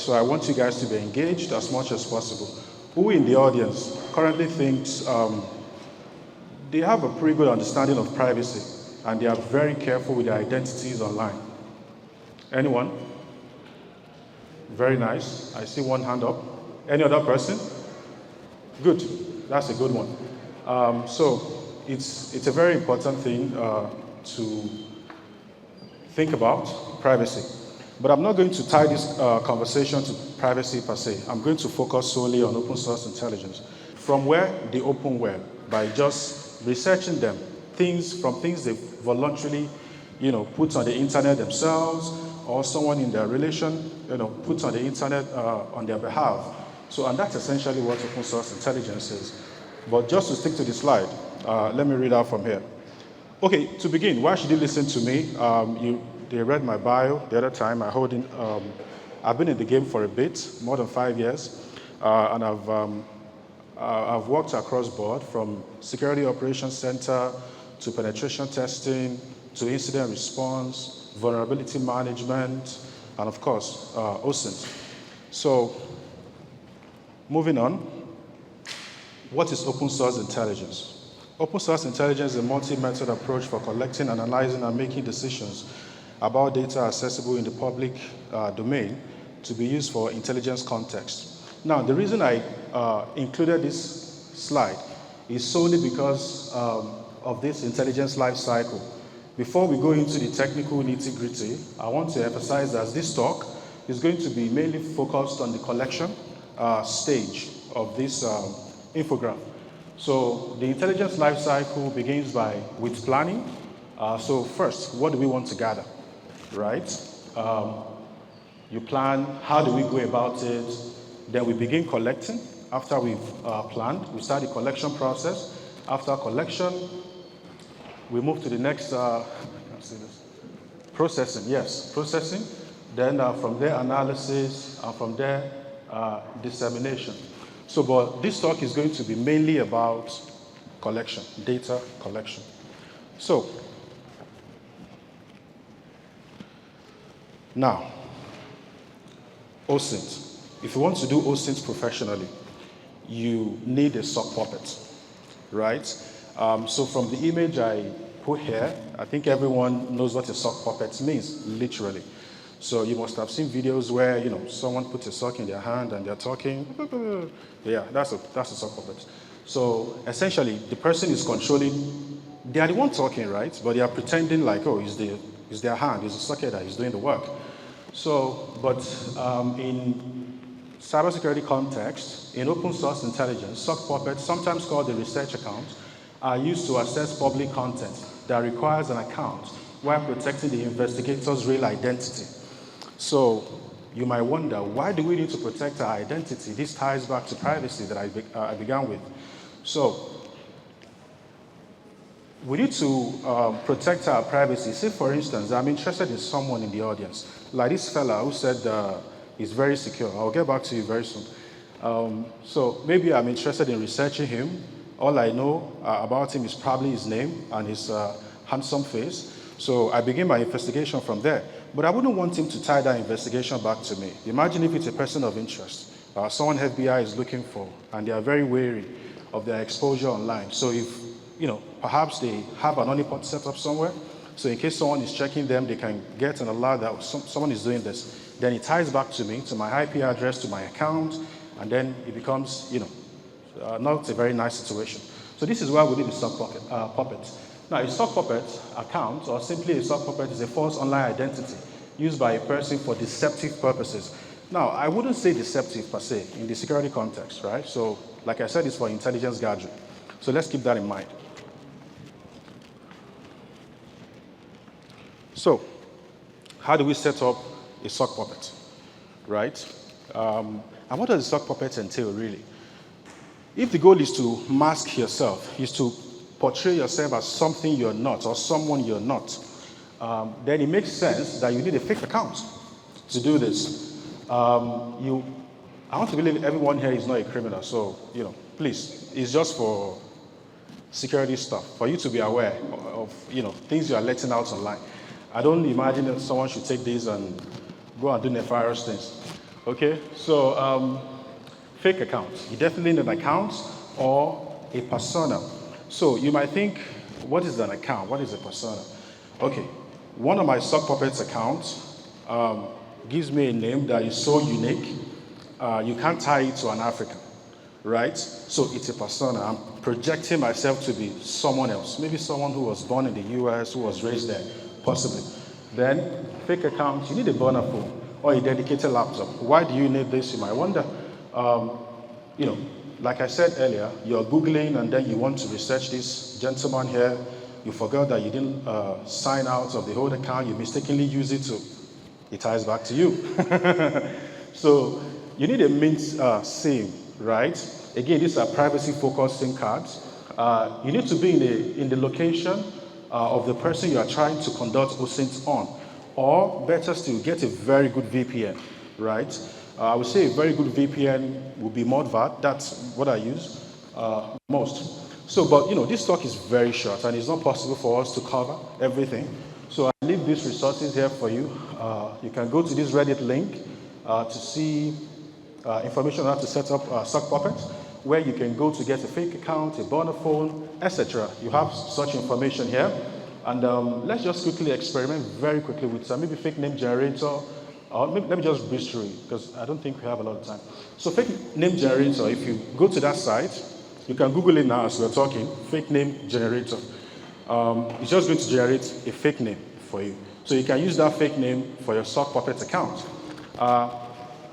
So I want you guys to be engaged as much as possible. Who in the audience currently thinks they have a pretty good understanding of privacy and they are very careful with their identities online? Anyone? Very nice. I see one hand up. Any other person? Good. That's a good one. So it's a very important thing to think about, privacy. But I'm not going to tie this conversation to privacy per se. I'm going to focus solely on open source intelligence. From where? The open web, by just researching them, from things they voluntarily, put on the internet themselves, or someone in their relation, puts on the internet on their behalf. So, and that's essentially what open source intelligence is. But just to stick to the slide, let me read out from here. Okay, to begin, why should you listen to me? They read my bio the other time. I've been in the game for a bit, more than 5 years, and I've worked across board from security operations center to penetration testing to incident response, vulnerability management, and of course, OSINT. So, moving on, what is open source intelligence? Open source intelligence is a multi-method approach for collecting, analyzing, and making decisions about data accessible in the public domain to be used for intelligence context. Now, the reason I included this slide is solely because of this intelligence life cycle. Before we go into the technical nitty-gritty, I want to emphasize that this talk is going to be mainly focused on the collection stage of this infograph. So the intelligence life cycle begins with planning. So first, what do we want to gather, right? You plan, how do we go about it? Then we begin collecting. After we've planned, we start the collection process. After collection, we move to the next, processing, yes, processing. Then from there, analysis, and from there, dissemination. So, but this talk is going to be mainly about collection, data collection. So, now, OSINT. If you want to do OSINT professionally, you need a sock puppet, right? So from the image I put here, I think everyone knows what a sock puppet means, literally. So you must have seen videos where, someone puts a sock in their hand and they're talking. Yeah, that's a sock puppet. So essentially, the person is controlling, they are the one talking, right? But they are pretending like, oh, it's their hand, it's the socket that is doing the work. So, but in cybersecurity context, in open source intelligence, sock puppets, sometimes called the research account, are used to access public content that requires an account while protecting the investigator's real identity. So you might wonder, why do we need to protect our identity? This ties back to privacy that I began with. So we need to protect our privacy. Say, for instance, I'm interested in someone in the audience, like this fella who said he's very secure. I'll get back to you very soon. So maybe I'm interested in researching him. All I know about him is probably his name and his handsome face. So I begin my investigation from there. But I wouldn't want him to tie that investigation back to me. Imagine if it's a person of interest, someone FBI is looking for, and they are very wary of their exposure online. So if, perhaps they have an honeypot set up somewhere, so in case someone is checking them, they can get an alert that someone is doing this. Then it ties back to me, to my IP address, to my account, and then it becomes, not a very nice situation. So this is why we need a sock puppet. Now, a sock puppet account, or simply a sock puppet, is a false online identity used by a person for deceptive purposes. Now, I wouldn't say deceptive per se in the security context, right? So, like I said, it's for intelligence gathering. So let's keep that in mind. So, how do we set up a sock puppet, right? And what does a sock puppet entail, really? If the goal is to mask yourself, is to portray yourself as something you're not or someone you're not, then it makes sense that you need a fake account to do this. I want to believe everyone here is not a criminal, so, please, it's just for security stuff, for you to be aware of, things you are letting out online. I don't imagine that someone should take this and go and do nefarious things. Okay, so fake accounts. You definitely need an account or a persona. So you might think, what is an account? What is a persona? Okay, one of my Sock Puppets accounts gives me a name that is so unique, you can't tie it to an African, right? So it's a persona. I'm projecting myself to be someone else, maybe someone who was born in the US, who was raised there, possibly. Then, fake accounts, you need a burner phone or a dedicated laptop. Why do you need this? You might wonder. You know, like I said earlier, you're Googling and then you want to research this gentleman here. You forgot that you didn't sign out of the whole account. You mistakenly use it to, it ties back to you. So you need a mint SIM, right? Again, these are privacy-focused SIM cards. You need to be in the location of the person you are trying to conduct OSINT on. Or better still, get a very good VPN, right? I would say a very good VPN would be Modvat. That's what I use most. So, but you know, this talk is very short and it's not possible for us to cover everything. So I leave these resources here for you. You can go to this Reddit link to see information on how to set up Sock Puppets, where you can go to get a fake account, a burner phone, etc. You have such information here. And let's just quickly experiment very quickly with maybe fake name generator. Let me just breeze through it because I don't think we have a lot of time. So fake name generator, if you go to that site, you can Google it now as we're talking, fake name generator. It's just going to generate a fake name for you. So you can use that fake name for your Sock Puppet account.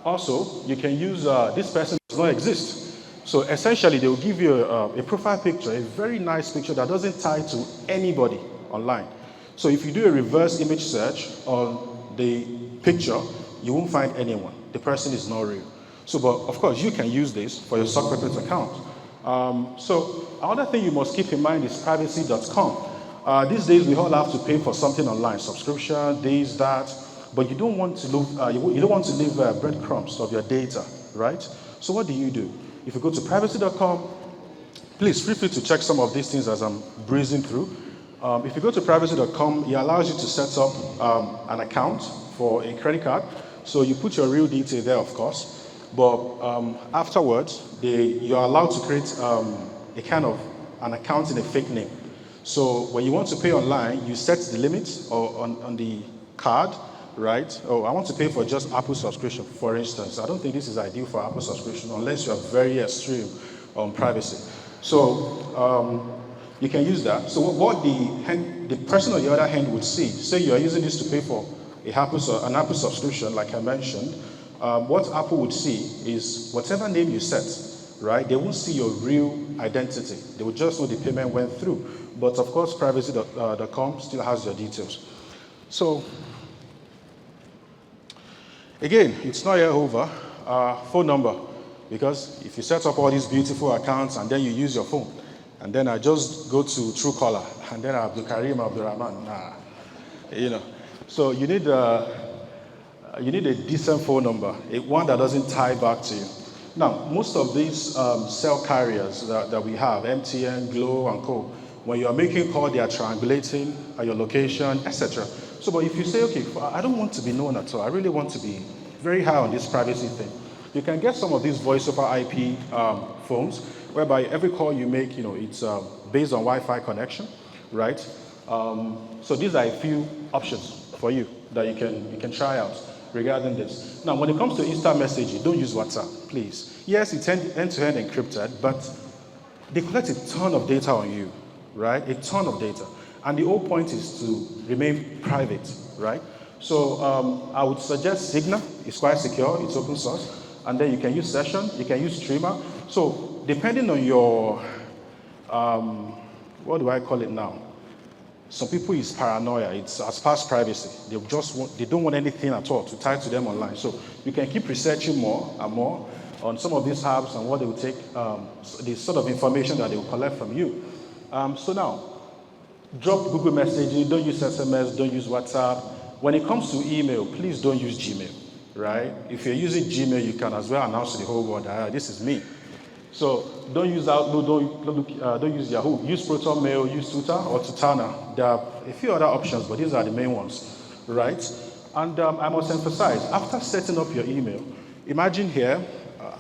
Also, you can use this person does not exist. So essentially, they will give you a profile picture, a very nice picture that doesn't tie to anybody online. So if you do a reverse image search on the picture, you won't find anyone. The person is not real. So, but of course, you can use this for your Sock Puppet account. So another thing you must keep in mind is privacy.com. These days, we all have to pay for something online, subscription, this, that, but you don't want to leave, you don't want to leave breadcrumbs of your data, right? So what do? If you go to privacy.com, please feel free to check some of these things as I'm breezing through. If you go to privacy.com, it allows you to set up an account for a credit card. So you put your real detail there, of course, but afterwards, you're allowed to create a kind of an account in a fake name. So when you want to pay online, you set the limit on the card, right? Oh, I want to pay for just Apple subscription, for instance. I don't think this is ideal for Apple subscription unless you are very extreme on privacy. So you can use that. So what the person on the other hand would see, say you are using this to pay for an Apple subscription, like I mentioned, what Apple would see is whatever name you set, right? They won't see your real identity. They will just know the payment went through. But of course, privacy.com still has your details. So again, it's not yet over. Phone number, because if you set up all these beautiful accounts and then you use your phone, and then I just go to Truecaller, and then Abdulrahman, you know. So you need a decent phone number, one that doesn't tie back to you. Now, most of these cell carriers that we have, MTN, Glo, and Co., when you are making call, they are triangulating your location, etc. So, but if you say, okay, I don't want to be known at all, I really want to be very high on this privacy thing, you can get some of these voice over IP phones, whereby every call you make, it's based on Wi-Fi connection, right? So these are a few options for you that you can try out regarding this. Now, when it comes to instant messaging, don't use WhatsApp, please. Yes, it's end-to-end encrypted, but they collect a ton of data on you, right? A ton of data. And the whole point is to remain private, right? So I would suggest Signal. It's quite secure. It's open source. And then you can use Session. You can use Streamer. So depending on your, what do I call it now? Some people is paranoia. It's as past privacy. They don't want anything at all to tie to them online. So you can keep researching more and more on some of these apps and what they will take, the sort of information that they will collect from you. So now, drop Google messaging, don't use SMS, don't use WhatsApp. When it comes to email, please don't use Gmail, right? If you're using Gmail, you can as well announce to the whole world that this is me. So don't use Outlook, don't use Yahoo. Use Proton Mail, use Tutor or Tutana. There are a few other options, but these are the main ones, right? And I must emphasize, after setting up your email, Imagine here,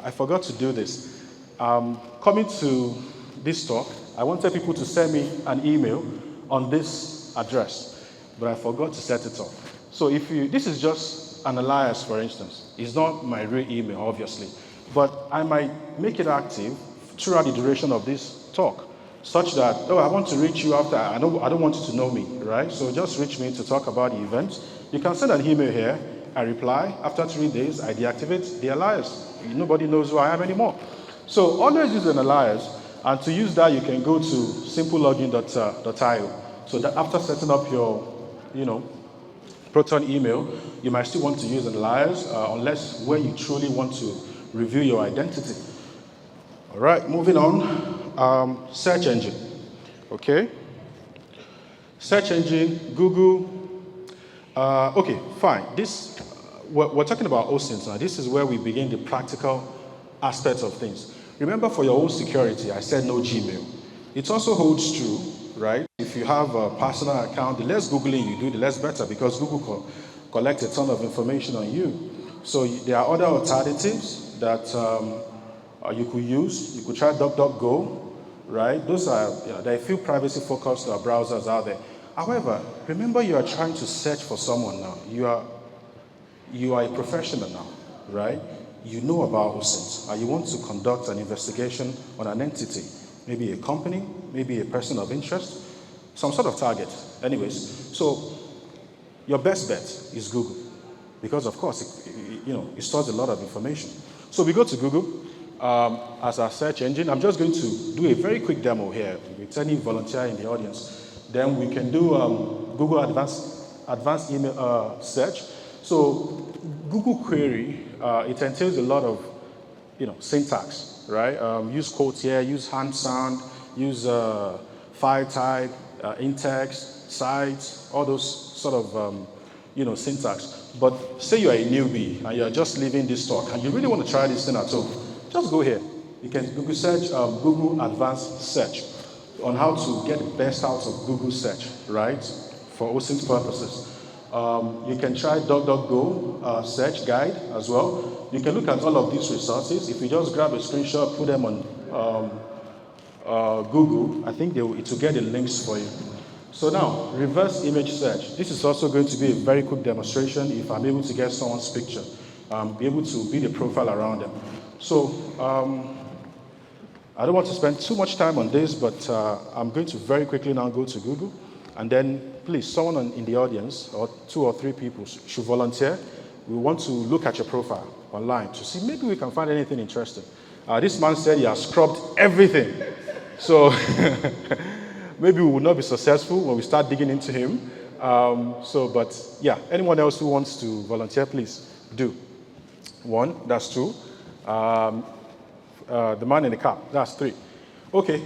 I forgot to do this. Coming to this talk, I wanted people to send me an email on this address, but I forgot to set it up. So this is just an alias, for instance. It's not my real email, obviously, but I might make it active throughout the duration of this talk, such that, I want to reach you after, I don't want you to know me, right? So just reach me to talk about the event. You can send an email here, I reply. After 3 days, I deactivate the alias. Nobody knows who I am anymore. So always use an alias, and to use that, you can go to simplelogin.io. So that after setting up your, Proton email, you might still want to use an alias, unless when you truly want to review your identity. All right, moving on. Search engine. Okay. Search engine, Google. Okay, fine. We're talking about OSINT now. This is where we begin the practical aspects of things. Remember, for your own security, I said no Gmail. It also holds true, right? If you have a personal account, the less Googling you do, the less better, because Google collects a ton of information on you. So there are other alternatives that you could use. You could try DuckDuckGo, right? There are a few privacy-focused browsers out there. However, remember, you are trying to search for someone now. You are a professional now, right? You know about OSINT, and you want to conduct an investigation on an entity, maybe a company, maybe a person of interest, some sort of target. Anyways, so your best bet is Google, because of course, it stores a lot of information. So we go to Google as our search engine. I'm just going to do a very quick demo here with any volunteer in the audience. Then we can do Google advanced email search. So Google query, it entails a lot of, syntax, right? Use quotes here, use hand sound, use file type, in-text, sites, all those sort of, syntax. But say you are a newbie and you're just leaving this talk and you really want to try this thing at home, just go here. You can Google search, Google Advanced Search on how to get the best out of Google search, right? For OSINT purposes. You can try DuckDuckGo search guide as well. You can look at all of these resources. If you just grab a screenshot, put them on Google, I think it will get the links for you. So now, reverse image search. This is also going to be a very quick demonstration if I'm able to get someone's picture, be able to build a profile around them. So I don't want to spend too much time on this, but I'm going to very quickly now go to Google. And then, please, someone in the audience, or 2 or 3 people, should volunteer. We want to look at your profile online to see maybe we can find anything interesting. This man said he has scrubbed everything. So maybe we will not be successful when we start digging into him. But yeah, anyone else who wants to volunteer, please do. 1, that's 2. The man in the cap, that's 3. Okay,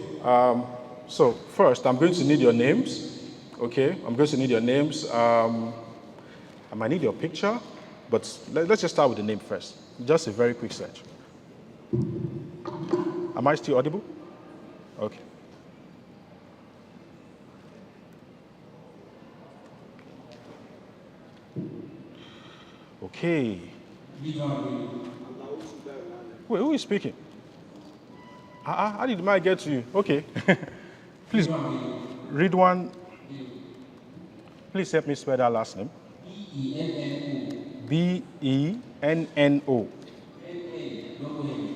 so first I'm going to need your names. Okay, I'm going to need your names. I might need your picture, but let's just start with the name first. Just a very quick search. Am I still audible? Okay. Okay. Wait, who is speaking? How did I get to you? Okay. Please, read one. Please help me spell that last name. B-E-N-N-O.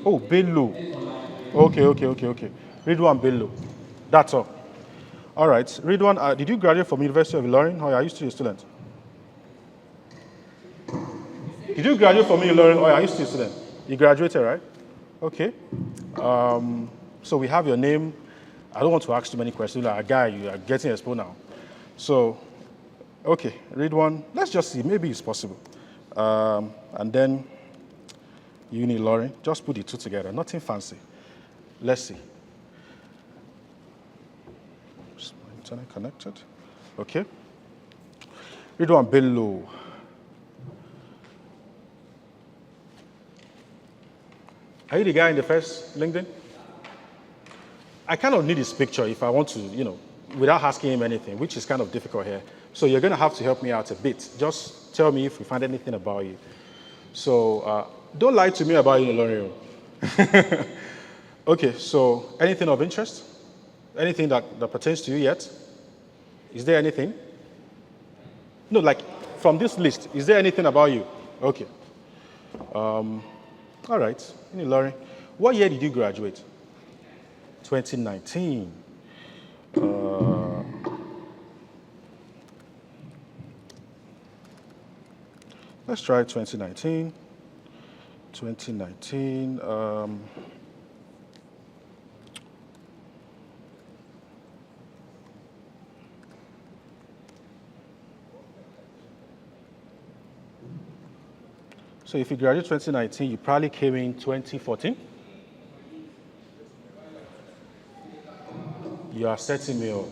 Oh, Bello. Okay. Read one, Bello. That's all. All right. Read one. Did you graduate from University of Ilorin, or are you still a student? Did you graduate from Ilorin, or are you still a student? You graduated, right? Okay. So we have your name. I don't want to ask too many questions. Like, a guy, you are getting exposed now. So, okay, read one. Let's just see. Maybe it's possible. And then, Uni Lauren. Just put the two together. Nothing fancy. Let's see. Is my internet connected? Okay. Read one below. Are you the guy in the first LinkedIn? I kind of need his picture if I want to, without asking him anything, which is kind of difficult here. So you're going to have to help me out a bit. Just tell me if you find anything about you. So Don't lie to me about Unilorio. Okay, so anything of interest? Anything that pertains to you yet? Is there anything? No, like from this list, is there anything about you? Okay. All right, Unilorio. What year did you graduate? 2019. Let's try 2019. 2019. So if you graduated 2019, you probably came in 2014. You are setting me up.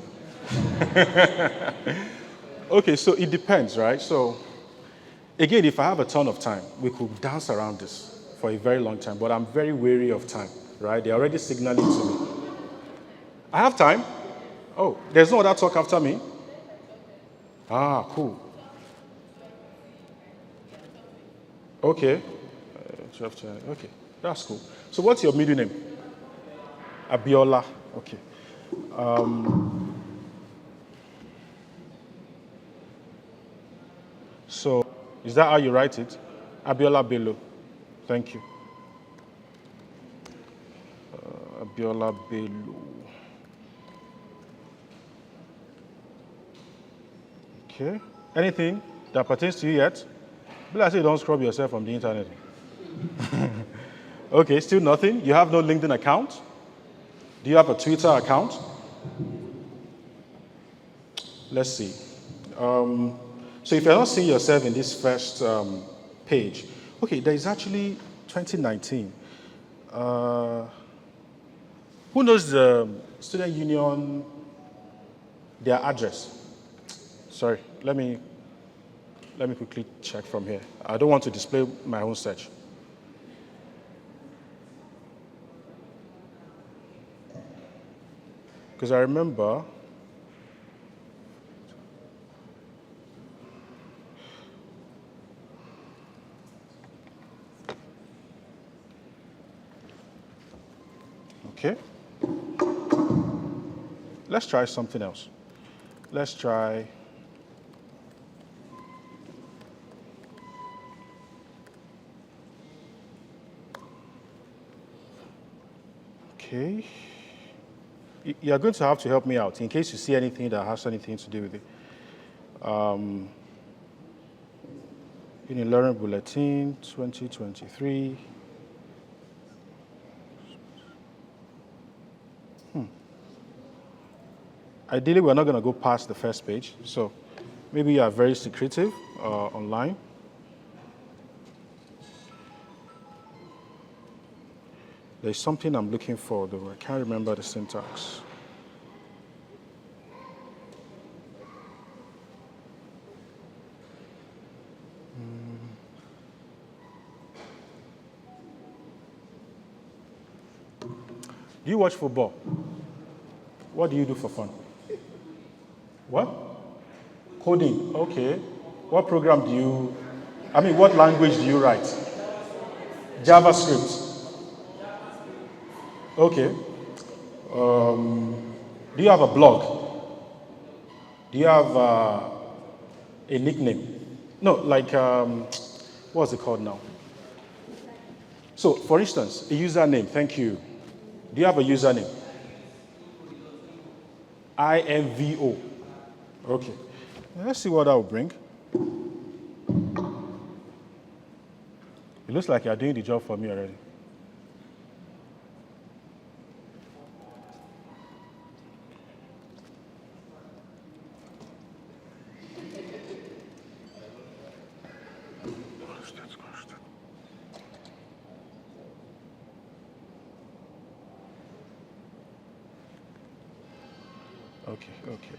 Okay, so it depends, right? So again, if I have a ton of time, we could dance around this for a very long time, but I'm very wary of time, right? They're already signaling to me. I have time. Oh, there's no other talk after me? Ah, cool. Okay. 12, okay, that's cool. So what's your middle name? Abiola. Okay. So is that how you write it? Abiola Bello. Thank you. Abiola Bello. Okay. Anything that pertains to you yet? But I say don't scrub yourself from the internet. Okay, still nothing. You have no LinkedIn account? Do you have a Twitter account? Let's see. So if you're not seeing yourself in this first page, okay, there is actually 2019. Who knows the student union, their address? Sorry, let me quickly check from here. I don't want to display my own search. Because I remember okay. Let's try something else. Let's try okay. You're going to have to help me out in case you see anything that has anything to do with it. In Learning Bulletin 2023. Ideally, we're not going to go past the first page, so maybe you are very secretive online. There's something I'm looking for, though. I can't remember the syntax. Do you watch football? What do you do for fun? What? Coding. Okay. What program do you, what language do you write? JavaScript. Okay. Do you have a blog? Do you have a nickname? No, like, what's it called now? So, for instance, a username. Thank you. Do you have a username? IMVO. Okay. Let's see what that will bring. It looks like you're doing the job for me already.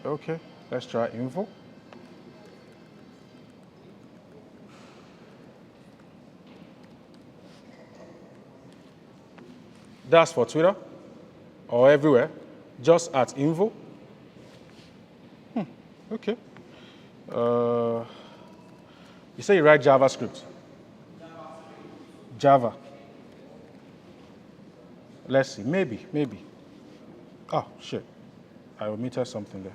Okay. Let's try info. That's for Twitter or everywhere, just at info. Okay. You say you write JavaScript. Java. Let's see, maybe. Oh, shit. I omitted something there.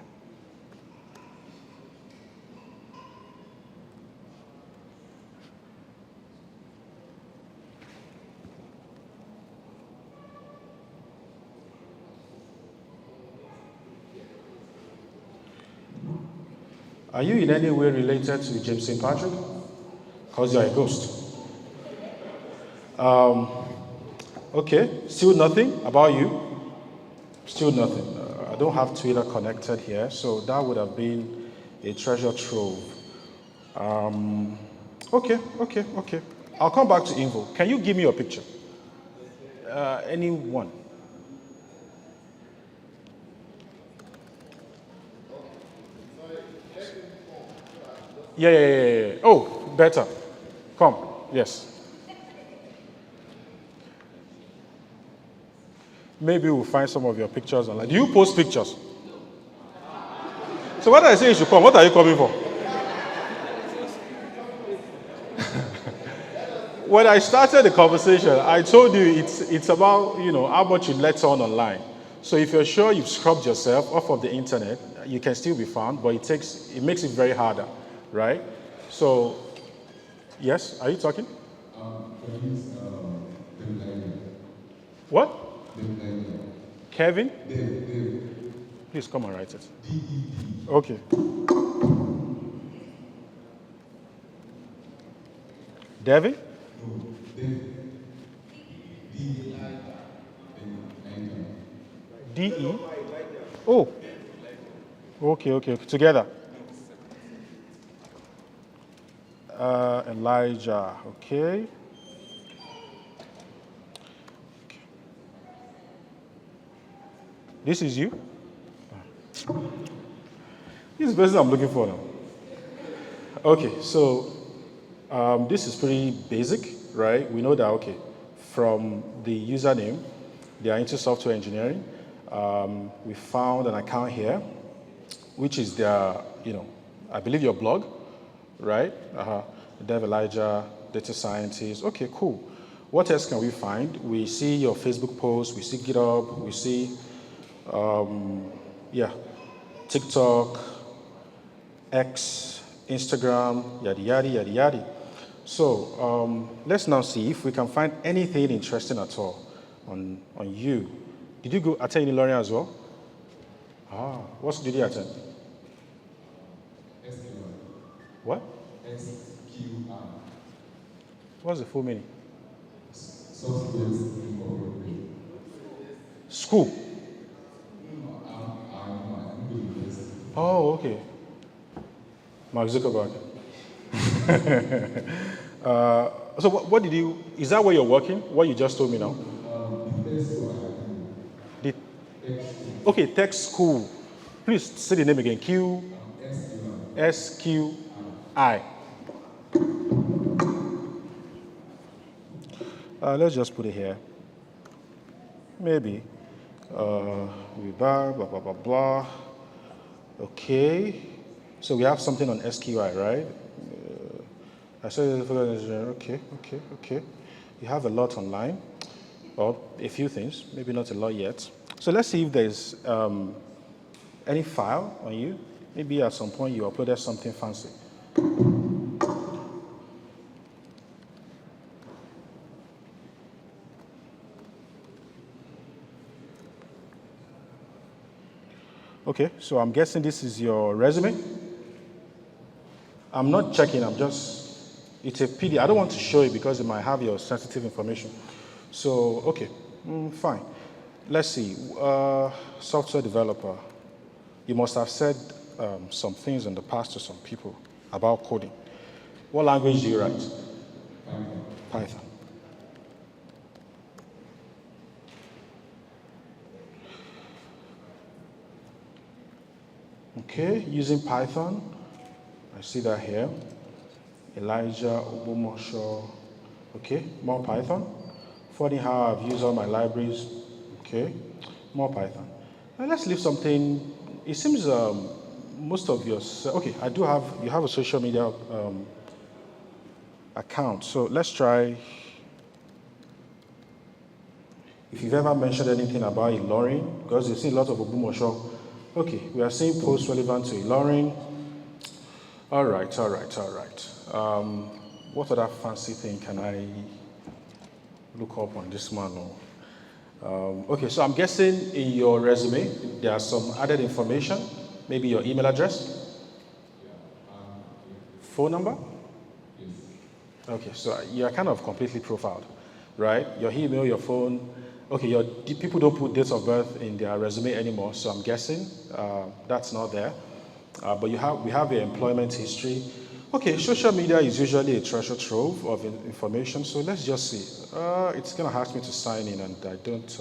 Are you in any way related to James St. Patrick? Because you're a ghost. Okay, still nothing about you? Still nothing. I don't have Twitter connected here, so that would have been a treasure trove. Okay. I'll come back to info. Can you give me your picture? Anyone? Yeah. Oh, better. Come. Yes. Maybe we'll find some of your pictures online. Do you post pictures? So what I say you should come, what are you coming for? When I started the conversation, I told you it's about, how much you let on online. So if you're sure you've scrubbed yourself off of the internet, you can still be found, but it makes it very harder, right? So, yes, are you talking? What? Kevin? Please come and write it. Okay. Devin? D-E? Oh. Okay. Together. Elijah. Okay. This is you? This is the person I'm looking for now. Okay, so this is pretty basic, right? We know that, okay, from the username, they are into software engineering. We found an account here, which is their, I believe your blog, right? Dev Elijah, data scientist. Okay, cool. What else can we find? We see your Facebook post, we see GitHub, we see, TikTok, X, Instagram, yada. So let's now see if we can find anything interesting at all on you. Did you go attend any learning as well? What did you attend? SQI. What? SQI. What's the full meaning? Software Incorporated. School? Oh, okay. Mark Zuckerberg. So what did you, is that where you're working? What you just told me now? Okay, tech school. Please say the name again. SQI. Let's just put it here. Maybe. Blah, blah, blah, blah. Okay. So we have something on SQI, right? I said, okay. You have a lot online, or a few things, maybe not a lot yet. So let's see if there's any file on you. Maybe at some point you uploaded something fancy. Okay, so I'm guessing this is your resume. I'm not checking, it's a PDF. I don't want to show it because it might have your sensitive information. So, okay, fine. Let's see, software developer. You must have said some things in the past to some people about coding. What language do you write? Python. Okay, using Python. I see that here. Elijah Obumosho. Okay, more Python. Funny how I've used all my libraries. Okay, more Python. Now let's leave something. It seems most of your, okay, you have a social media account. So let's try If you've ever mentioned anything about Ilorin, because you've seen a lot of Ogbomoso. Okay, we are seeing posts relevant to Ilorin. All right. What other fancy thing can I look up on this one? Okay, so I'm guessing in your resume, there are some added information, maybe your email address, phone number? Okay, so you're kind of completely profiled, right? Your email, your phone. Okay, people don't put dates of birth in their resume anymore, so I'm guessing that's not there. But we have your employment history. Okay, social media is usually a treasure trove of information, so let's just see. It's going to ask me to sign in, and I don't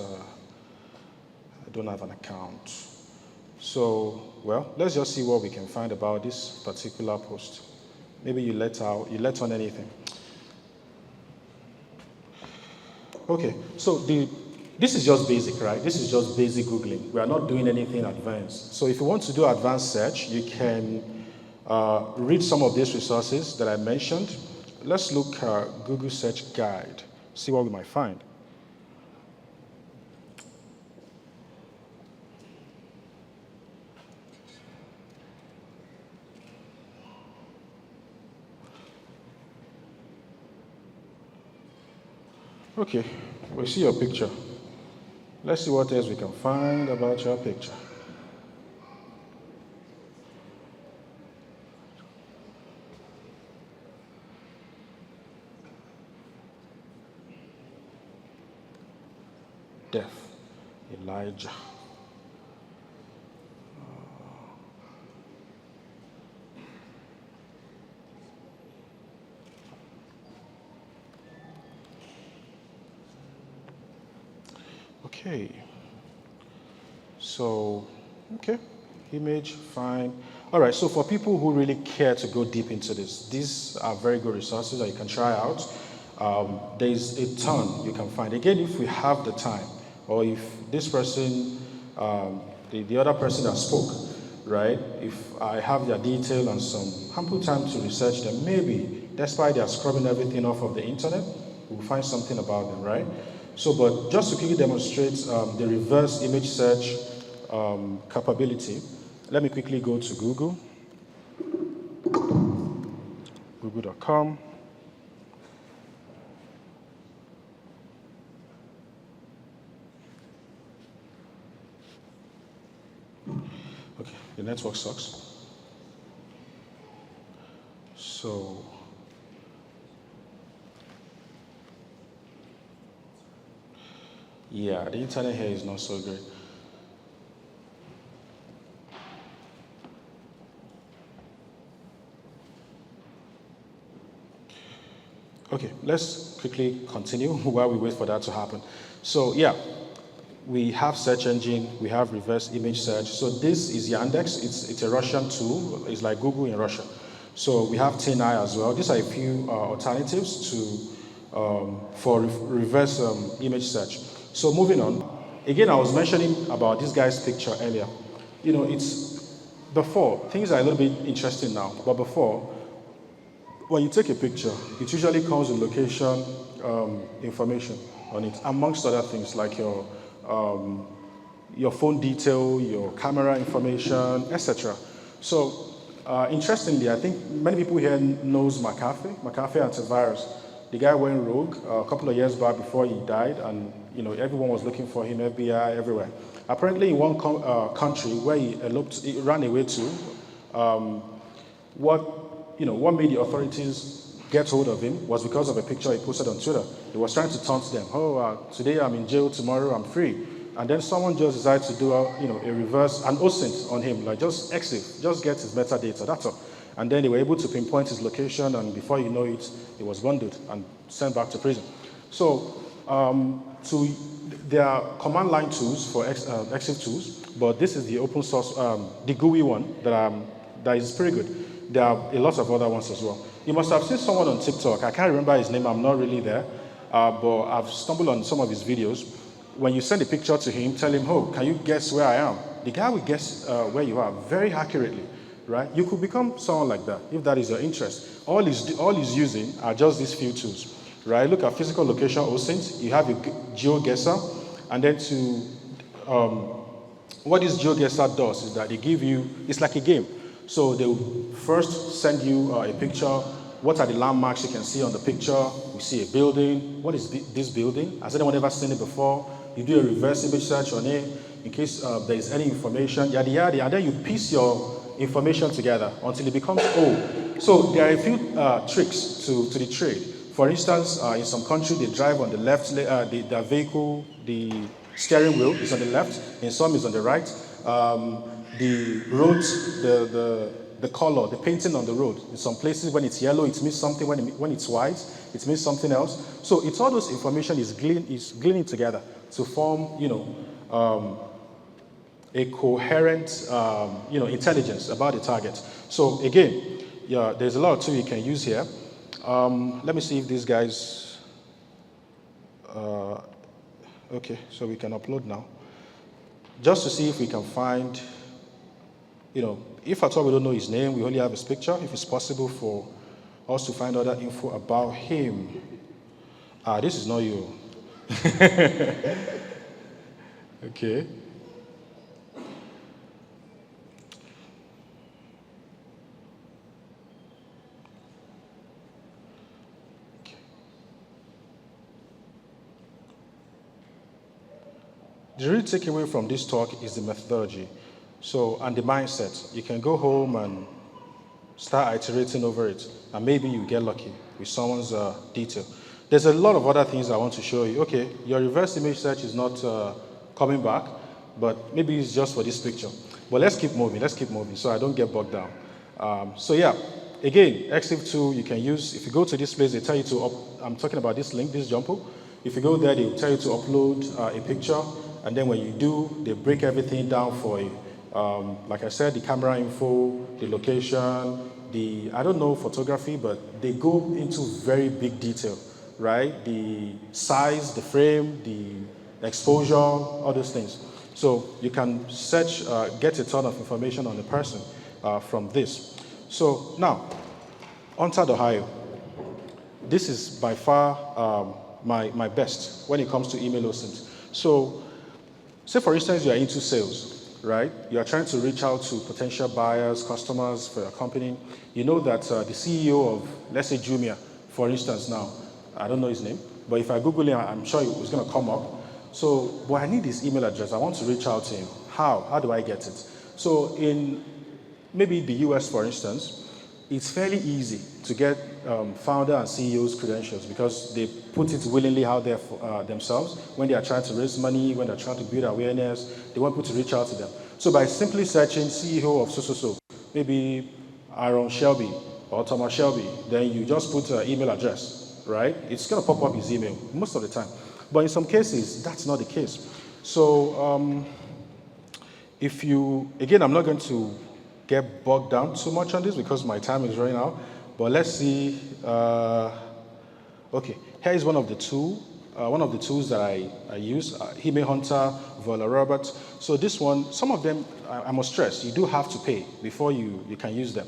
have an account. So, well, let's just see what we can find about this particular post. Maybe you let on anything. Okay, so this is just basic, right? This is just basic Googling. We are not doing anything advanced. So if you want to do advanced search, you can read some of these resources that I mentioned. Let's look at Google Search Guide, see what we might find. Okay, we see your picture. Let's see what else we can find about your picture. Death, Elijah. Okay. So, okay, image, fine. All right, so for people who really care to go deep into this, these are very good resources that you can try out. There's a ton you can find. Again, if we have the time, or if this person, the other person that spoke, right, if I have their detail and some ample time to research them, maybe, despite they are scrubbing everything off of the internet, we'll find something about them, right? So, but just to quickly demonstrate the reverse image search capability, let me quickly go to Google, google.com. Okay, the network sucks. So, yeah, the internet here is not so great. Okay, let's quickly continue while we wait for that to happen. So, yeah, we have search engine, we have reverse image search. So this is Yandex. It's a Russian tool. It's like Google in Russia. So we have TinEye as well. These are a few alternatives for reverse image search. So moving on. Again, I was mentioning about this guy's picture earlier. You know, it's before, things are a little bit interesting now, but before, when you take a picture, it usually comes with location information on it, amongst other things like your phone detail, your camera information, etc. So, interestingly, I think many people here knows McAfee Antivirus. The guy went rogue a couple of years back before he died, and everyone was looking for him, FBI, everywhere. Apparently, in one country where he ran away to, what made the authorities get hold of him was because of a picture he posted on Twitter. He was trying to taunt them. Today I'm in jail, tomorrow I'm free. And then someone just decided to do a reverse, an OSINT on him, like just exit, just get his metadata, that's all. And then they were able to pinpoint his location, and before you know it, he was bundled and sent back to prison. So there are command line tools for exit tools, but this is the open source, the GUI one that is pretty good. There are a lot of other ones as well. You must have seen someone on TikTok. I can't remember his name. I'm not really there. But I've stumbled on some of his videos. When you send a picture to him, tell him, oh, can you guess where I am? The guy will guess where you are very accurately, right? You could become someone like that if that is your interest. All he's using are just these few tools, right? Look at physical location OSINT. You have a GeoGuessr. And then what this GeoGuessr does is that they give you, it's like a game. So they will first send you a picture. What are the landmarks you can see on the picture? We see a building. What is this building? Has anyone ever seen it before? You do a reverse image search on it in case there is any information, yada yada, and then you piece your information together until it becomes old. So there are a few tricks to the trade. For instance, in some country they drive on the left, the vehicle, the steering wheel is on the left, in some is on the right. The roads, the color, the painting on the road. In some places when it's yellow, it means something. When it's white, it means something else. So it's all those information is gleaning together to form, a coherent, intelligence about the target. So again, yeah, there's a lot of tools you can use here. Let me see if these guys. Okay, so we can upload now. Just to see if we can find, if at all we don't know his name, we only have his picture. If it's possible for us to find other info about him. This is not you. Okay. The real takeaway from this talk is the methodology. So, and the mindset. You can go home and start iterating over it, and maybe you get lucky with someone's detail. There's a lot of other things I want to show you. Okay, your reverse image search is not coming back, but maybe it's just for this picture. But let's keep moving, so I don't get bogged down. So yeah, again, EXIF tool you can use. If you go to this place, they tell you to, I'm talking about this link, this Jumpo. If you go there, they will tell you to upload a picture, and then when you do, they break everything down for you. Like I said, the camera info, the location, I don't know photography, but they go into very big detail, right? The size, the frame, the exposure, all those things. So you can search, get a ton of information on the person from this. So now, Ontad, Ohio. This is by far my best when it comes to email hosting. So, say for instance you are into sales, right? You are trying to reach out to potential buyers, customers for your company. You know that the CEO of, let's say Jumia, for instance now, I don't know his name, but if I Google him, I'm sure it's going to come up. So, but I need his email address. I want to reach out to him. How? How do I get it? So in maybe the US, for instance, it's fairly easy to get founder and CEO's credentials because they put it willingly out there for themselves when they are trying to raise money, when they're trying to build awareness, they want people to reach out to them. So by simply searching CEO of so, maybe Aaron Shelby or Thomas Shelby, then you just put an email address, right? It's going to pop up his email most of the time. But in some cases, that's not the case. So if you, again, I'm not going to get bogged down too much on this because my time is running out. But let's see. Okay, here is one of the tools that I use. Email Hunter, Vola Robert. So this one, some of them, I must stress, you do have to pay before you can use them.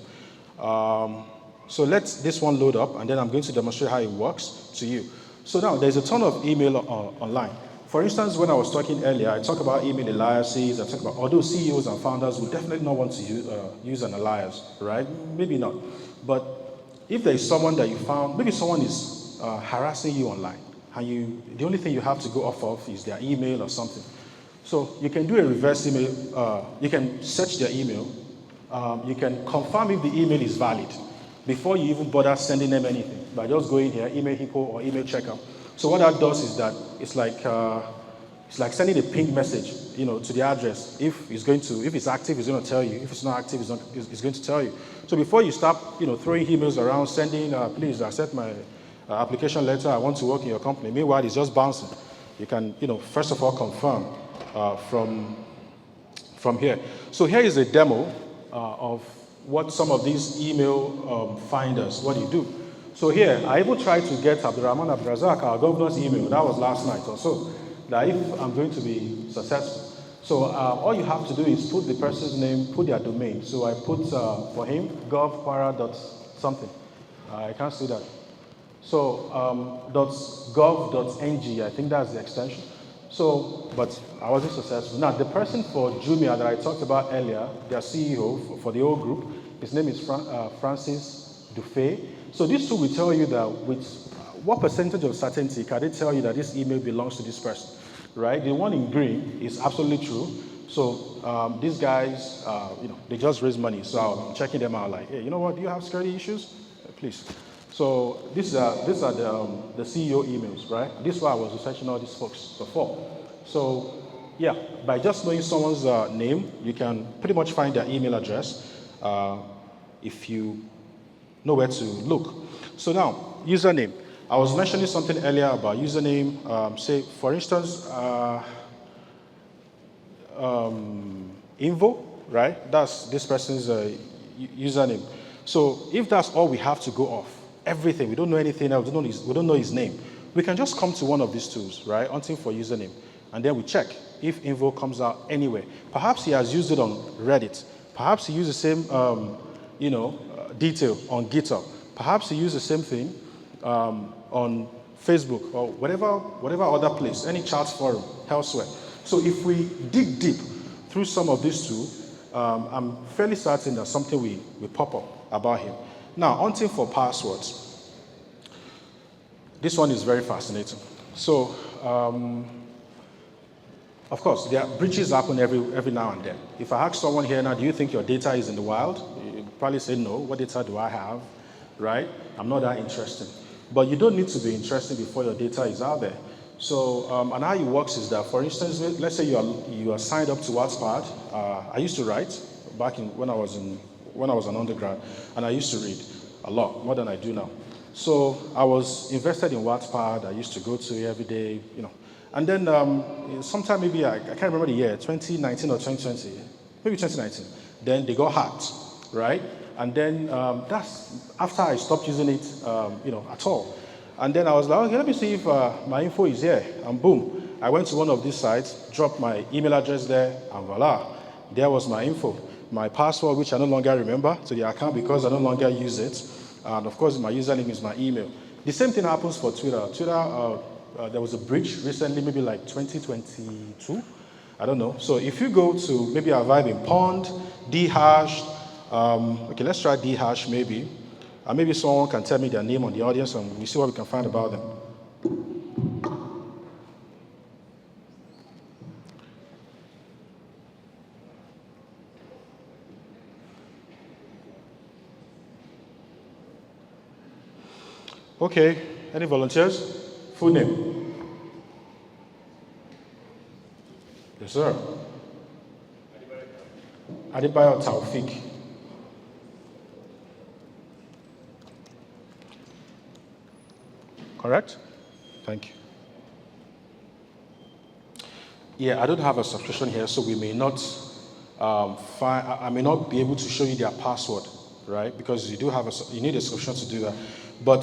So let this one load up, and then I'm going to demonstrate how it works to you. So now there's a ton of email online. For instance, when I was talking earlier, I talked about email aliases. I talked about, although CEOs and founders would definitely not want to use an alias, right? Maybe not. But if there is someone that you found, maybe someone is harassing you online, and the only thing you have to go off of is their email or something. So you can do a reverse email. You can search their email. You can confirm if the email is valid before you even bother sending them anything by just going here, email hippo or email checker. So what that does is that it's like sending a ping message, to the address. If it's active, it's going to tell you. If it's not active, it's going to tell you. So before you start, throwing emails around, sending, please accept my application letter. I want to work in your company. Meanwhile, it's just bouncing. You can, first of all, confirm from here. So here is a demo of what some of these email finders, what you do. So here, I even tried to get Abdurrahman Abdurazak, our governor's email. That was last night or so. That if I'm going to be successful. So all you have to do is put the person's name, put their domain. So I put for him, gov.para.something. I can't see that. So .gov.ng, I think that's the extension. So, but I wasn't successful. Now, the person for Jumia that I talked about earlier, their CEO for the whole group, his name is Francis Dufay. So this tool will tell you that with what percentage of certainty can it tell you that this email belongs to this person, right? The one in green is absolutely true. So these guys, they just raise money. So I'm checking them out like, hey, you know what, do you have security issues? Please. So these are the CEO emails, right? This is why I was researching all these folks before. So yeah, by just knowing someone's name, you can pretty much find their email address if you know where to look. So now, username. I was mentioning something earlier about username. Say, for instance, Invo, right? That's this person's username. So if that's all we have to go off, everything, we don't know anything else, we don't know his name, we can just come to one of these tools, right? Hunting for username. And then we check if Invo comes out anywhere. Perhaps he has used it on Reddit. Perhaps he used the same, detail on GitHub. Perhaps he used the same thing on Facebook or whatever other place, any chat forum elsewhere. So if we dig deep through some of these tools, I'm fairly certain that something will pop up about him. Now, hunting for passwords. This one is very fascinating. So, of course, there are breaches happen every now and then. If I ask someone here now, do you think your data is in the wild? You'd probably say no. What data do I have? Right? I'm not that interested. But you don't need to be interested before your data is out there. So, and how it works is that, for instance, let's say you are signed up to Wattpad. I used to write back when I was an undergrad, and I used to read a lot more than I do now. So I was invested in Wattpad. I used to go to it every day, And then sometime maybe I can't remember the year, 2019 or 2020, maybe 2019. Then they got hacked, right? And then that's after I stopped using it, at all. And then I was like, okay, let me see if my info is here. And boom, I went to one of these sites, dropped my email address there, and voila, there was my info. My password, which I no longer remember, to the account because I no longer use it. And of course, my username is my email. The same thing happens for Twitter. Twitter, there was a breach recently, maybe like 2022. I don't know. So if you go to maybe a vibe in Pond, dhash, okay, let's try dhash maybe. Maybe someone can tell me their name on the audience and we see what we can find about them. Okay, any volunteers? Full name? Yes, sir. Adebayo Taufik. Correct? Thank you. Yeah, I don't have a subscription here, so we may not I may not be able to show you their password, right? Because you need a subscription to do that. But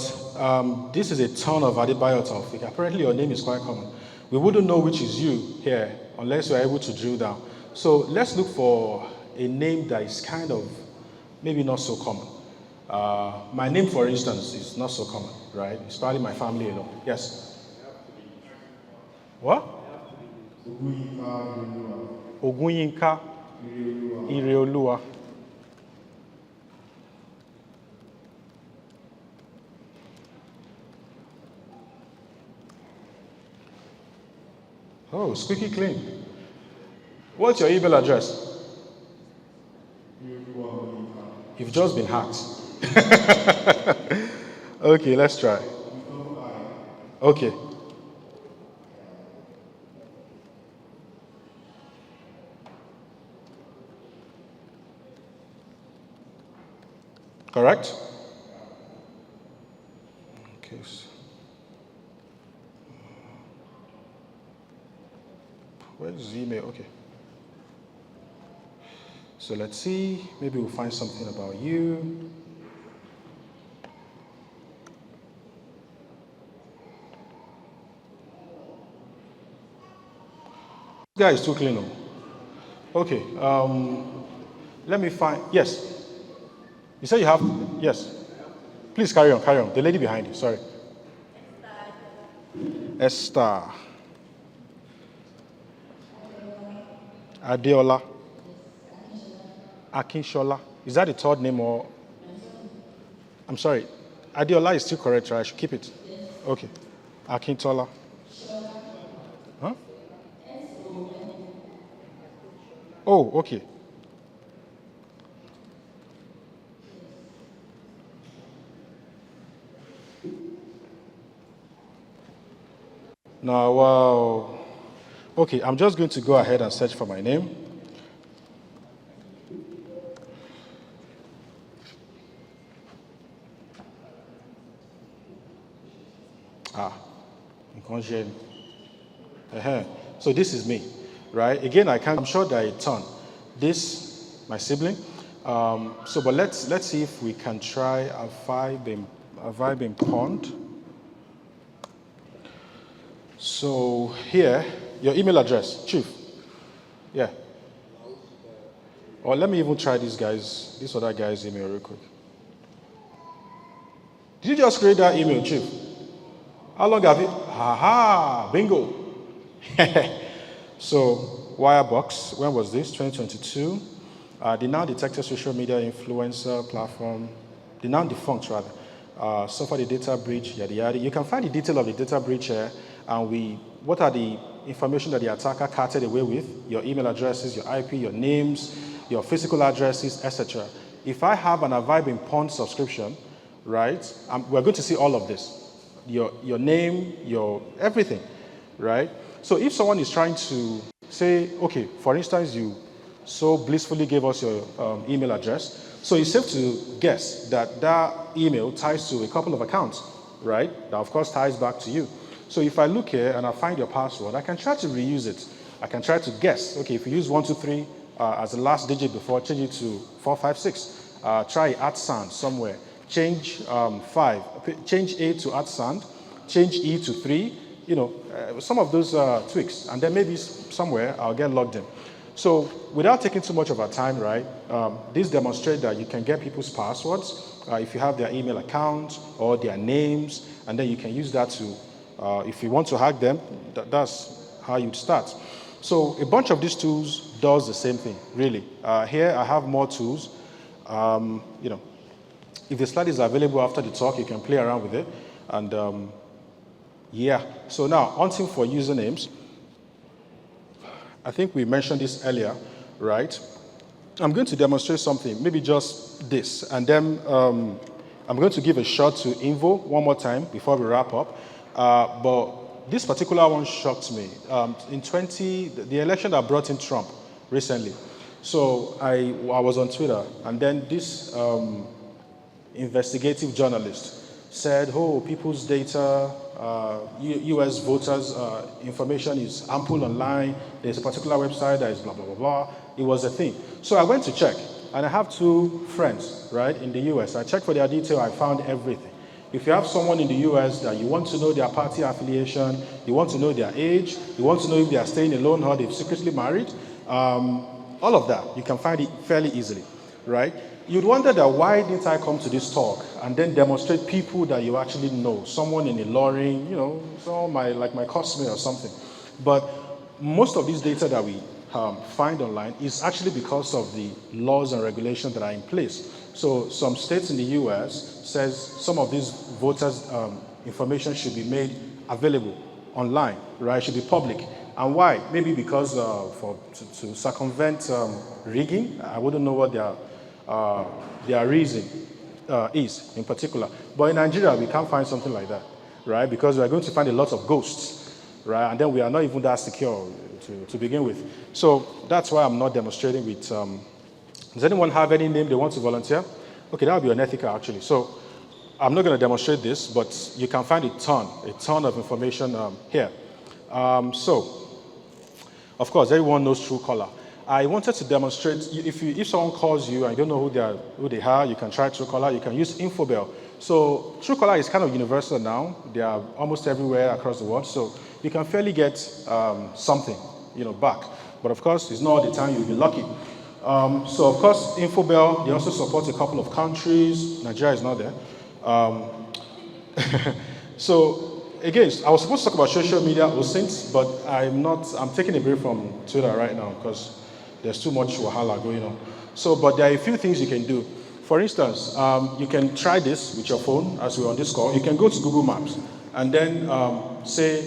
this is a ton of Adebayo Taufik. Apparently, your name is quite common. We wouldn't know which is you here unless we're able to drill down. So let's look for a name that is kind of maybe not so common. My name, for instance, is not so common, right? It's probably my family alone. Yes? What? Ogunyinka Ireolua. Oh, squeaky clean. What's your email address? You've just been hacked. Okay, let's try. Okay. Correct? Okay. Where's the email? Okay. So let's see. Maybe we'll find something about you. This guy is too clean. Okay. Let me find. Yes. You said you have. Yes. Please carry on. Carry on. The lady behind you. Sorry. Esther. Adeola. Akinshola. Is that the third name or? I'm sorry. Adeola is still correct, right? I should keep it. Okay. Akintola. Huh? Oh, okay. Now, wow. Okay, I'm just going to go ahead and search for my name. Ah, inconscient. So this is me, right? Again, I'm sure there are a ton. This, my sibling. But let's see if we can try a vibe in pond. So here, your email address, Chief. Yeah. Or let me even try this other guy's email real quick. Did you just create that email, Chief? How long have you? Haha, bingo. So, Wirebox, when was this? 2022. The now detected social media influencer platform, the now defunct rather, suffered a data breach, yada yada. You can find the detail of the data breach here, and what are the information that the attacker carted away with, your email addresses, your IP, your names, your physical addresses, etc. If I have an Avive in Pond subscription, right, we're going to see all of this. Your name, your everything, right? So if someone is trying to say, okay, for instance, you so blissfully gave us your email address, so it's safe to guess that that email ties to a couple of accounts, right? That of course ties back to you. So if I look here and I find your password, I can try to reuse it. I can try to guess, okay, if you use 123 as the last digit before, change it to 456. Try @sand somewhere. Change 5, change A to @sand, change E to 3, some of those tweaks, and then maybe somewhere I'll get logged in. So without taking too much of our time, right, this demonstrates that you can get people's passwords if you have their email account or their names, and then you can use that to, if you want to hack them, that's how you'd start. So a bunch of these tools does the same thing, really. Here I have more tools. If the slide is available after the talk, you can play around with it. And yeah, so now hunting for usernames. I think we mentioned this earlier, right? I'm going to demonstrate something, maybe just this, and then I'm going to give a shot to Invo one more time before we wrap up. But this particular one shocked me. The election that brought in Trump recently. So I was on Twitter, and then this investigative journalist said, oh, people's data, US voters' information is ample online. There's a particular website that is blah, blah, blah, blah. It was a thing. So I went to check, and I have 2 friends, right, in the US. I checked for their detail. I found everything. If you have someone in the US that you want to know their party affiliation, you want to know their age, you want to know if they are staying alone or they've secretly married, all of that, you can find it fairly easily, right? You'd wonder that why didn't I come to this talk and then demonstrate people that you actually know, someone in a Loring, someone like my classmate or something. But most of this data that we find online is actually because of the laws and regulations that are in place. So some states in the US says some of these voters' information should be made available online, right? Should be public. And why? Maybe because to circumvent rigging. I wouldn't know what their reason is in particular. But in Nigeria, we can't find something like that, right? Because we are going to find a lot of ghosts, right? And then we are not even that secure to begin with. So that's why I'm not demonstrating with. Does anyone have any name they want to volunteer? Okay, that would be unethical actually. So I'm not going to demonstrate this, but you can find a ton of information here. So, of course, everyone knows Truecaller. I wanted to demonstrate, if someone calls you and you don't know who they are, you can try Truecaller, you can use Infobell. So Truecaller is kind of universal now. They are almost everywhere across the world, so you can fairly get something, back. But of course, it's not all the time you'll be lucky. So of course, Infobell, they also support a couple of countries. Nigeria is not there. So again, I was supposed to talk about social media OSINT, but I'm taking a break from Twitter right now because there's too much wahala going on. So, but there are a few things you can do. For instance, you can try this with your phone as we're on this call. You can go to Google Maps and then say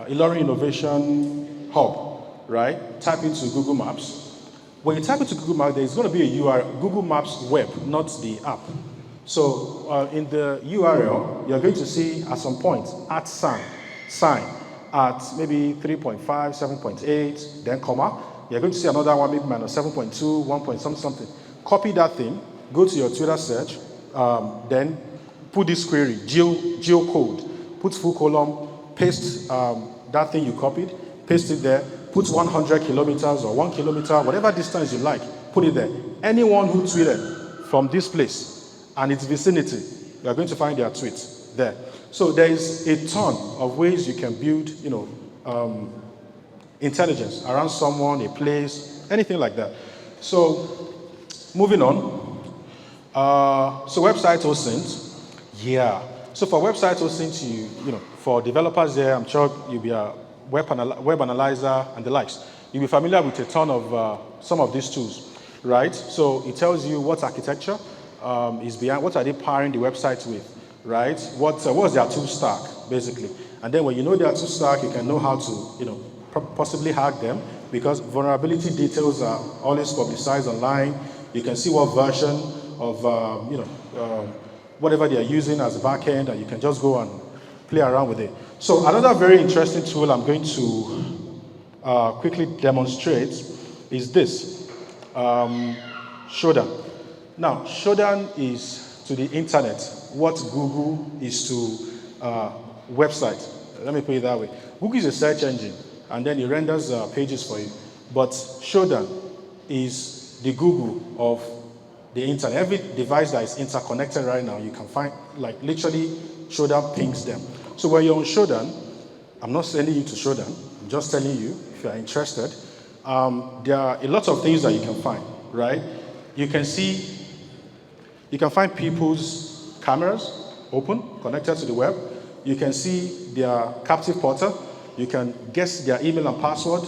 Ilorin Innovation Hub, right? Type into Google Maps. When you type into Google Maps, there's going to be a URL, Google Maps web, not the app. So in the URL, you're going to see at some point, @ sign, at maybe 3.5, 7.8, then comma. You're going to see another one, maybe minus 7.2, 1 point something. Copy that thing, go to your Twitter search, then put this query, geocode, put full column, paste that thing you copied, paste it there, put 100 kilometers or 1 kilometer, whatever distance you like, put it there. Anyone who tweeted from this place and its vicinity, you are going to find their tweet there. So there is a ton of ways you can build, intelligence around someone, a place, anything like that. So moving on. So website hosting. Yeah. So for website hosting, for developers there, I'm sure you'll be a web analyzer and the likes. You'll be familiar with a ton of some of these tools, right? So it tells you what architecture is behind, what are they powering the website with, right? What's their tool stack, basically. And then when you know their tool stack, you can know how to, possibly hack them, because vulnerability details are always publicized online. You can see what version of, whatever they are using as a backend, and you can just go and play around with it. So another very interesting tool I'm going to quickly demonstrate is this, Shodan. Now, Shodan is to the internet what Google is to website. Let me put it that way. Google is a search engine, and then it renders pages for you. But Shodan is the Google of the internet. Every device that is interconnected right now, you can find, like literally, Shodan pings them. So when you're on Shodan, I'm not sending you to Shodan, I'm just telling you, if you're interested, there are a lot of things that you can find, right? You can find people's cameras open, connected to the web. You can see their captive portal. You can guess their email and password.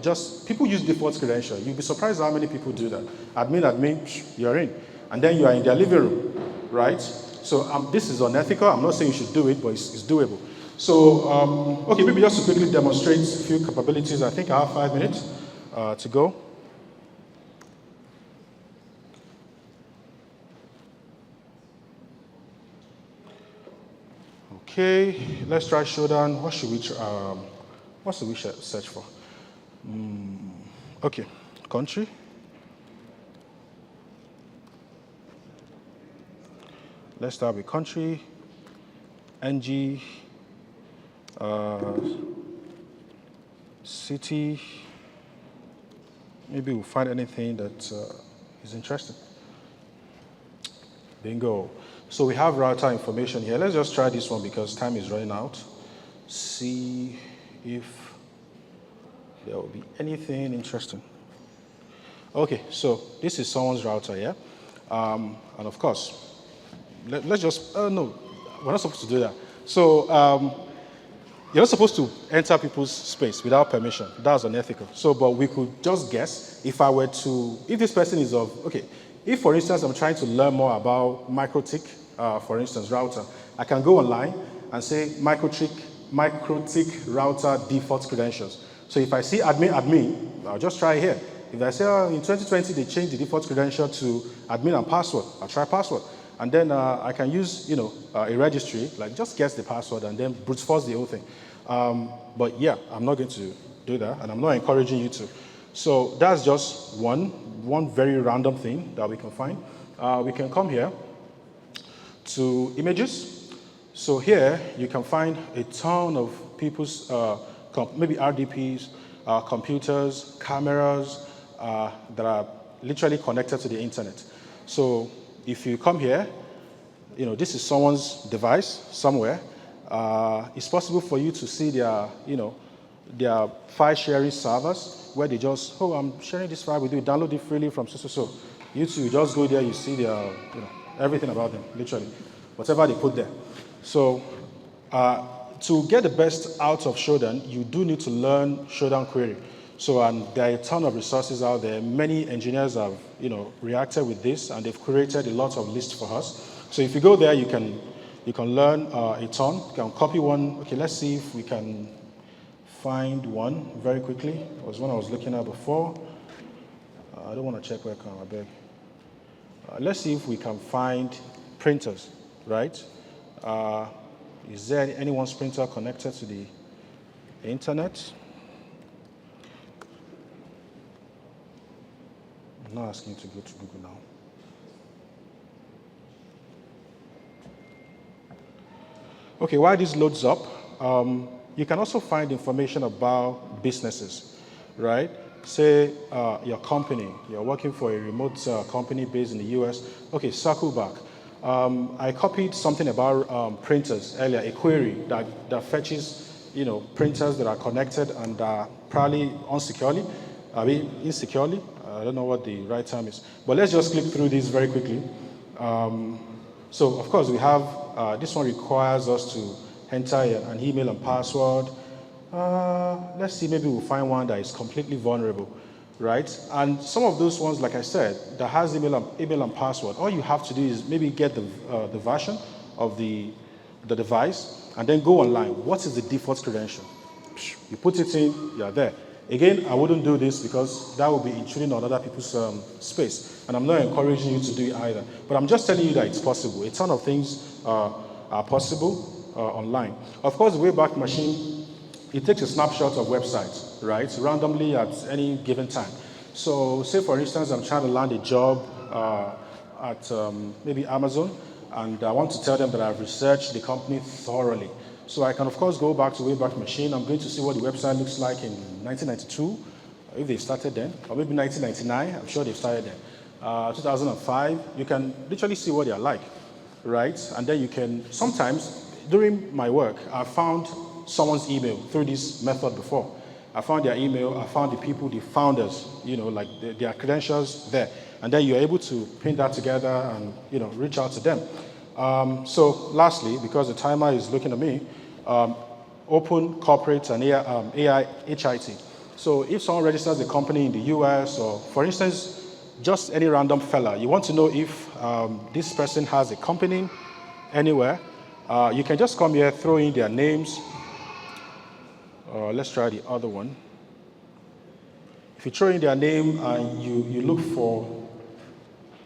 Just people use default credential. You'll be surprised how many people do that. Admin, you're in. And then you are in their living room, right? So this is unethical. I'm not saying you should do it, but it's doable. So, okay, maybe just to quickly demonstrate a few capabilities. I think I have 5 minutes to go. Okay, let's try Shodan. What should we search for? Okay, country. Let's start with country. NG. City. Maybe we'll find anything that is interesting. Bingo. So we have router information here. Let's just try this one because time is running out. See if there will be anything interesting. Okay, so this is someone's router here. And of course, let's just, no, we're not supposed to do that. So you're not supposed to enter people's space without permission. That's unethical. So, but we could just guess if this person is if, for instance, I'm trying to learn more about MikroTik, for instance, router, I can go online and say MikroTik router default credentials. So if I see admin, I'll just try here. If I say, in 2020, they changed the default credential to admin and password, I'll try password. And then I can use, a registry, like just guess the password and then brute force the whole thing. But yeah, I'm not going to do that, and I'm not encouraging you to. So that's just one very random thing that we can find. We can come here to images. So here you can find a ton of people's, maybe RDPs, computers, cameras that are literally connected to the internet. So if you come here, this is someone's device somewhere. It's possible for you to see their file sharing servers where they just, I'm sharing this file with you, download it freely from so. You just go there, you see their, everything about them, literally, whatever they put there. So to get the best out of Shodan, you do need to learn Shodan query. So, and there are a ton of resources out there. Many engineers have, reacted with this, and they've created a lot of lists for us. So if you go there, you can learn a ton. You can copy one. Okay, let's see if we can find one very quickly. It was one I was looking at before. I don't want to check where I come, I beg. Let's see if we can find printers, right? Is there anyone's printer connected to the internet? I'm not asking to go to Google now. Okay, while this loads up, you can also find information about businesses, right? Say your company, you're working for a remote company based in the US. Okay, circle back. I copied something about printers earlier, a query that fetches, printers that are connected and are probably insecurely. I don't know what the right term is. But let's just click through this very quickly. So, of course, we have, this one requires us to enter an email and password. Let's see, maybe we'll find one that is completely vulnerable, right? And some of those ones, like I said, that has email and password, all you have to do is maybe get the version of the device and then go online. What is the default credential? You put it in, you're there. Again, I wouldn't do this because that would be intruding on other people's space. And I'm not encouraging you to do it either. But I'm just telling you that it's possible. A ton of things are possible online. Of course, the Wayback Machine, it takes a snapshot of websites, right? Randomly at any given time. So say, for instance, I'm trying to land a job at maybe Amazon, and I want to tell them that I've researched the company thoroughly. So I can, of course, go back to Wayback Machine. I'm going to see what the website looks like in 1992, if they started then, or maybe 1999. I'm sure they've started then. 2005, you can literally see what they're like, right? And then you can, sometimes, during my work, I found someone's email through this method before. I found their email, I found the people, the founders, like their credentials there. And then you're able to pin that together and, reach out to them. So lastly, because the timer is looking at me, open corporate and AI HIT. So if someone registers a company in the US, or for instance, just any random fella, you want to know if this person has a company anywhere, you can just come here, throw in their names. Let's try the other one. If you throw in their name and you look for,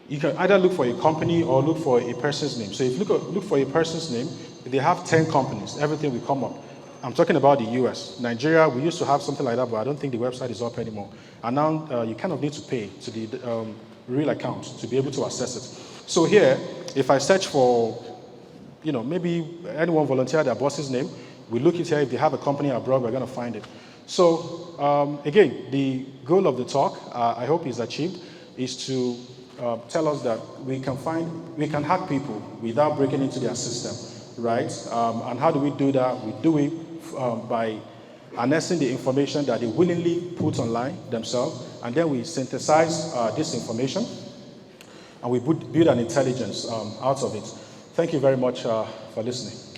you can either look for a company or look for a person's name. So if you look for a person's name, they have 10 companies, everything will come up. I'm talking about the US. Nigeria, we used to have something like that, but I don't think the website is up anymore. And now you kind of need to pay to the real account to be able to access it. So here, if I search for, maybe anyone volunteer their boss's name, we look at here, if they have a company abroad, we're going to find it. So again, the goal of the talk, I hope is achieved, is to tell us that we can hack people without breaking into their system, right? And how do we do that? We do it by harnessing the information that they willingly put online themselves, and then we synthesize this information, and we build an intelligence out of it. Thank you very much for listening.